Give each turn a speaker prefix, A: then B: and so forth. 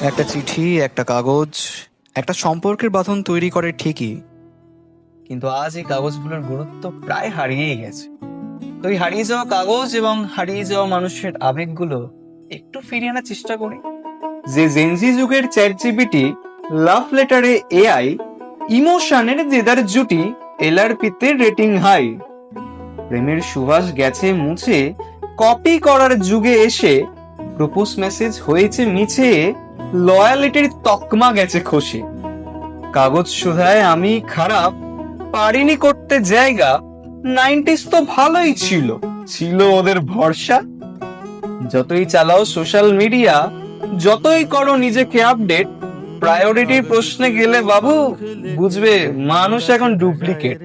A: একটা চিঠি, একটা কাগজ, একটা সম্পর্কের বাঁধন তৈরি করে ঠিকই, কিন্তু আজ এই কাগজগুলোর গুরুত্ব প্রায় হারিয়েই গেছে। তো এই হারিয়ে যাওয়া কাগজ এবং হারিয়ে যাওয়া মানুষের আবেগগুলো একটু ফিরিয়ে আনার চেষ্টা করি।
B: যে জেনজি যুগের চ্যাট জিপিটি, লাভ লেটারে এআই, ইমোশনের দেদার জুটি, এলআরপিতে রেটিং হাই। প্রেমের সুবাস গেছে মুছে, কপি করার যুগে এসে প্রপোজ মেসেজ হয়েছে মিছে, লয়ালিটির তকমা গেছে খসে। কাগজ সুধায় আমি খারাপ, পারিনি করতে জায়গা, 90s তো ভালোই ছিল, ছিল ওদের ভরসা। যতই চালাও সোশ্যাল মিডিয়া, যতই করো নিজেকে আপডেট, প্রায়োরিটির প্রশ্নে গেলে বাবু বুঝবে মানুষ এখন ডুপ্লিকেট।